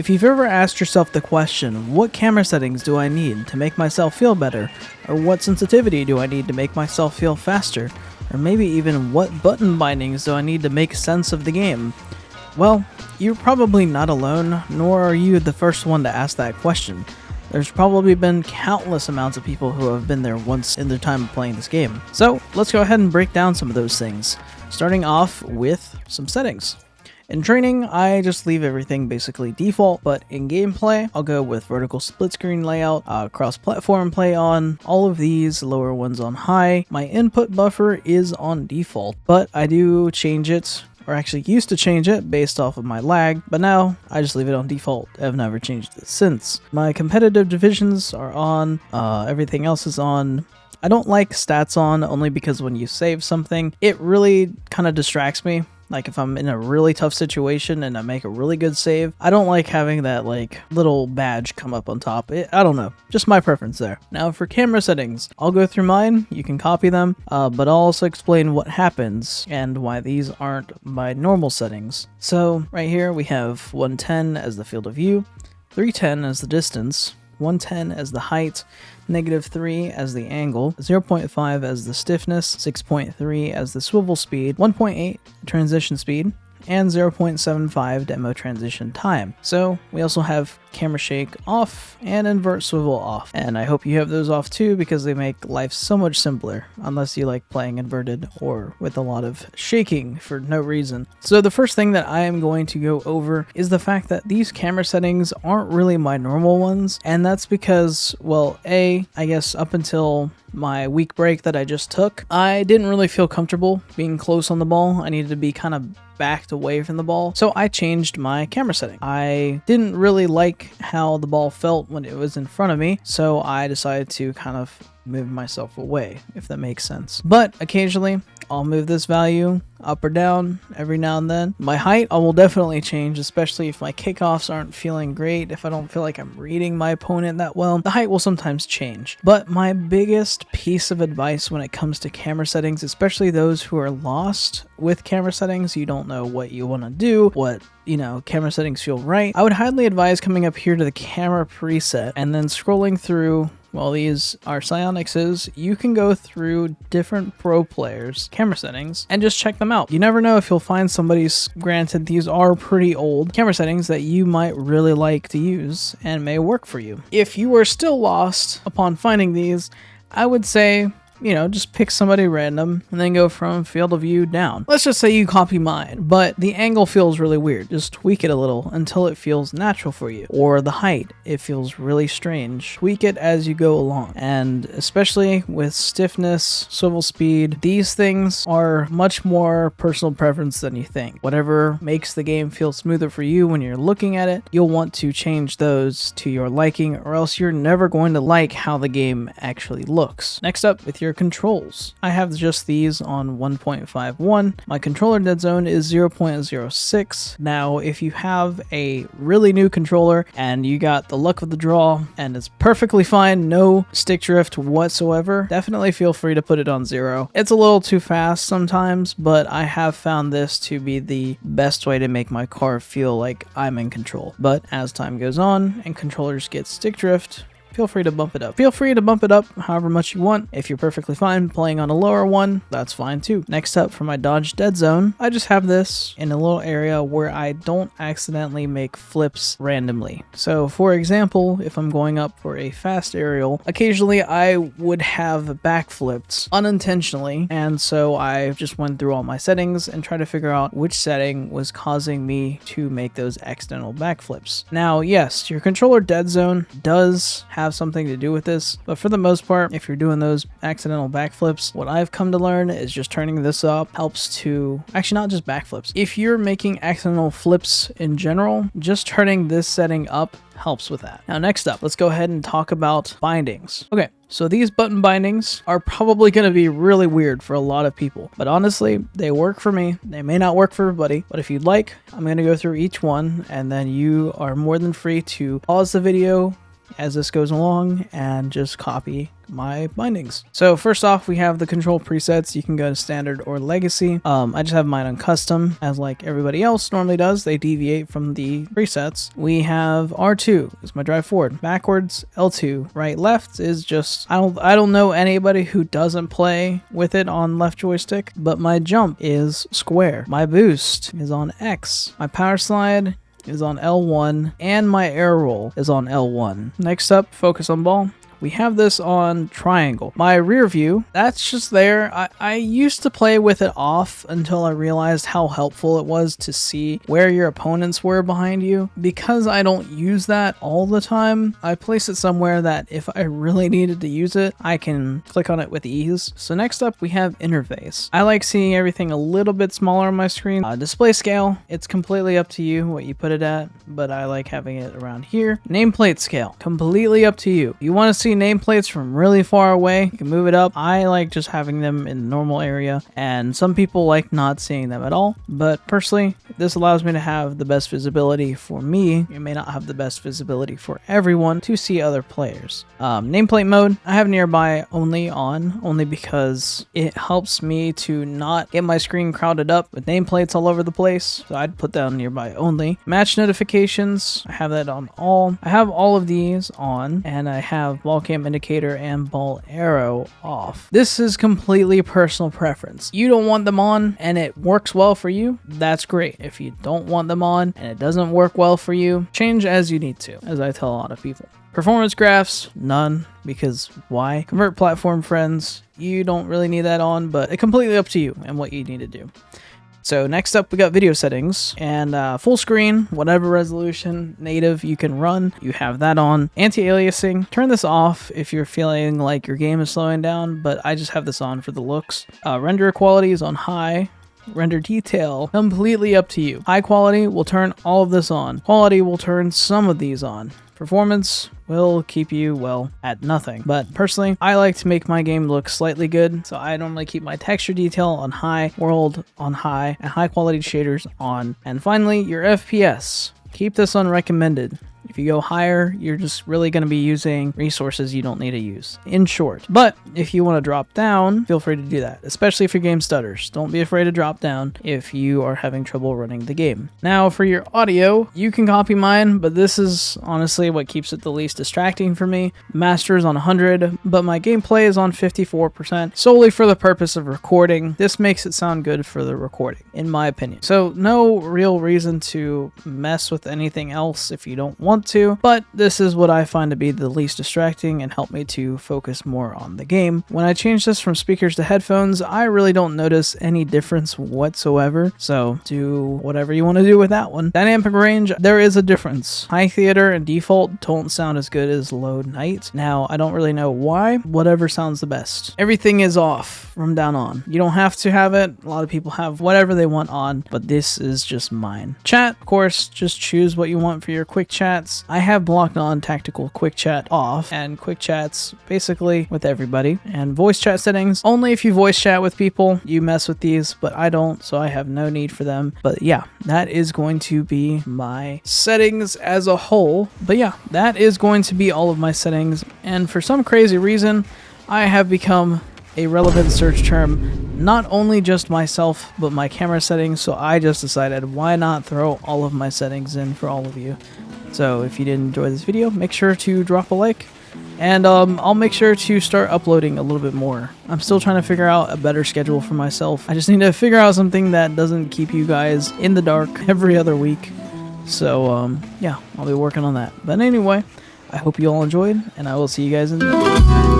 If you've ever asked yourself the question, what camera settings do I need to make myself feel better? Or what sensitivity do I need to make myself feel faster? Or maybe even what button bindings do I need to make sense of the game? Well, you're probably not alone, nor are you the first one to ask that question. There's probably been countless amounts of people who have been there once in their time of playing this game. So let's go ahead and break down some of those things, starting off with some settings. In training, I just leave everything basically default, but in gameplay, I'll go with vertical split screen layout, cross-platform play on, all of these, lower ones on high. My input buffer is on default, but I do change it, or actually used to change it based off of my lag, but now I just leave it on default. I've never changed it since. My competitive divisions are on, everything else is on. I don't like stats on, only because when you save something, it really kind of distracts me. Like if I'm in a really tough situation and I make a really good save, I don't like having that like little badge come up on top. I don't know, just my preference there. Now for camera settings, I'll go through mine, you can copy them, but I'll also explain what happens and why these aren't my normal settings. So right here we have 110 as the field of view, 310 as the distance, 110 as the height, -3 as the angle, 0.5 as the stiffness, 6.3 as the swivel speed, 1.8 transition speed, and 0.75 demo transition time. So we also have camera shake off and invert swivel off, and I hope you have those off too because they make life so much simpler, unless you like playing inverted or with a lot of shaking for no reason. So the first thing that I am going to go over is the fact that these camera settings aren't really my normal ones, and that's because, well, I guess up until my week break that I just took, I didn't really feel comfortable being close on the ball. I needed to be kind of backed away from the ball, so I changed my camera setting. I didn't really like how the ball felt when it was in front of me, so I decided to kind of move myself away, if that makes sense. But occasionally I'll move this value up or down every now and then. My height I will definitely change, especially if my kickoffs aren't feeling great, if I don't feel like I'm reading my opponent that well. The height will sometimes change. But my biggest piece of advice when it comes to camera settings, especially those who are lost with camera settings, you don't know what you want to do, what camera settings feel right, I would highly advise coming up here to the camera preset and then scrolling through. Well, these are Psyonix's. You can go through different pro players' camera settings and just check them out. You never know if you'll find somebody's, granted these are pretty old, camera settings that you might really like to use and may work for you. If you are still lost upon finding these, I would say, just pick somebody random and then go from field of view down. Let's just say you copy mine, but the angle feels really weird. Just tweak it a little until it feels natural for you. Or the height, it feels really strange. Tweak it as you go along. And especially with stiffness, swivel speed, these things are much more personal preference than you think. Whatever makes the game feel smoother for you when you're looking at it, you'll want to change those to your liking, or else you're never going to like how the game actually looks. Next up, with your controls. I have just these on 1.51. My controller dead zone is 0.06. Now, if you have a really new controller and you got the luck of the draw and it's perfectly fine, no stick drift whatsoever, definitely feel free to put it on 0. It's a little too fast sometimes, but I have found this to be the best way to make my car feel like I'm in control. But as time goes on and controllers get stick drift, feel free to bump it up. Feel free to bump it up however much you want. If you're perfectly fine playing on a lower one, that's fine too. Next up, for my dodge dead zone, I just have this in a little area where I don't accidentally make flips randomly. So for example, if I'm going up for a fast aerial, occasionally I would have backflips unintentionally, and so I just went through all my settings and tried to figure out which setting was causing me to make those accidental backflips. Now, yes, your controller dead zone does have something to do with this, but for the most part, if you're doing those accidental backflips, what I've come to learn is just turning this up helps to, actually not just backflips, if you're making accidental flips in general, just turning this setting up helps with that. Now next up, let's go ahead and talk about bindings. Okay, so these button bindings are probably going to be really weird for a lot of people, but honestly, they work for me. They may not work for everybody, but if you'd like, I'm going to go through each one, and then you are more than free to pause the video, as this goes along and just copy my bindings. So first off, we have the control presets. You can go to standard or legacy. I just have mine on custom, as like everybody else normally does. They deviate from the presets. We have R2 is my drive forward, backwards. L2 right left is just, I don't know anybody who doesn't play with it on left joystick, but my jump is square. My boost is on X. My power slide is on L1, and my air roll is on L1. Next up, focus on ball. We have this on triangle. My rear view, that's just there. I used to play with it off until I realized how helpful it was to see where your opponents were behind you. Because I don't use that all the time, I place it somewhere that if I really needed to use it, I can click on it with ease. So next up, we have interface. I like seeing everything a little bit smaller on my screen. Display scale, it's completely up to you what you put it at, but I like having it around here. Nameplate scale, completely up to you. You want to see nameplates from really far away, you can move it up. I like just having them in the normal area, and some people like not seeing them at all, but personally this allows me to have the best visibility for me. It may not have the best visibility for everyone to see other players. Nameplate mode, I have nearby only on, only because it helps me to not get my screen crowded up with nameplates all over the place, so I'd put that on nearby only. Match notifications, I have that on all. I have all of these on, and I have ball cam indicator and ball arrow off. This is completely personal preference. You don't want them on and it works well for you, that's great. If you don't want them on and it doesn't work well for you, change as you need to, as I tell a lot of people. Performance graphs, none, because why? Convert platform friends, you don't really need that on, but it's completely up to you and what you need to do. So next up, we got video settings, and full screen, whatever resolution, native you can run, you have that on. Anti-aliasing, turn this off if you're feeling like your game is slowing down, but I just have this on for the looks. Render quality is on high. Render detail, completely up to you. High quality will turn all of this on. Quality will turn some of these on. Performance will keep you, well, at nothing. But personally, I like to make my game look slightly good, so I normally keep my texture detail on high, world on high, and high quality shaders on. And finally, your FPS. Keep this on recommended. If you go higher, you're just really going to be using resources you don't need to use, in short. But if you want to drop down, feel free to do that, especially if your game stutters. Don't be afraid to drop down if you are having trouble running the game. Now, for your audio, you can copy mine, but this is honestly what keeps it the least distracting for me. Master is on 100, but my gameplay is on 54%, solely for the purpose of recording. This makes it sound good for the recording, in my opinion. So no real reason to mess with anything else if you don't want to, but this is what I find to be the least distracting and help me to focus more on the game. When I change this from speakers to headphones, I really don't notice any difference whatsoever, so do whatever you want to do with that one. Dynamic range, there is a difference. High theater and default don't sound as good as low night. Now, I don't really know why. Whatever sounds the best. Everything is off from down on. You don't have to have it. A lot of people have whatever they want on, but this is just mine. Chat, of course, just choose what you want for your quick chats. I have blocked on tactical quick chat off, and quick chats basically with everybody. And voice chat settings, only if you voice chat with people, you mess with these, but I don't, so I have no need for them. But yeah, that is going to be my settings as a whole. But yeah, that is going to be all of my settings. And for some crazy reason, I have become a relevant search term, not only just myself, but my camera settings. So I just decided, why not throw all of my settings in for all of you? So if you did enjoy this video, make sure to drop a like, and I'll make sure to start uploading a little bit more. I'm still trying to figure out a better schedule for myself. I just need to figure out something that doesn't keep you guys in the dark every other week. So yeah, I'll be working on that. But anyway, I hope you all enjoyed, and I will see you guys in the next video.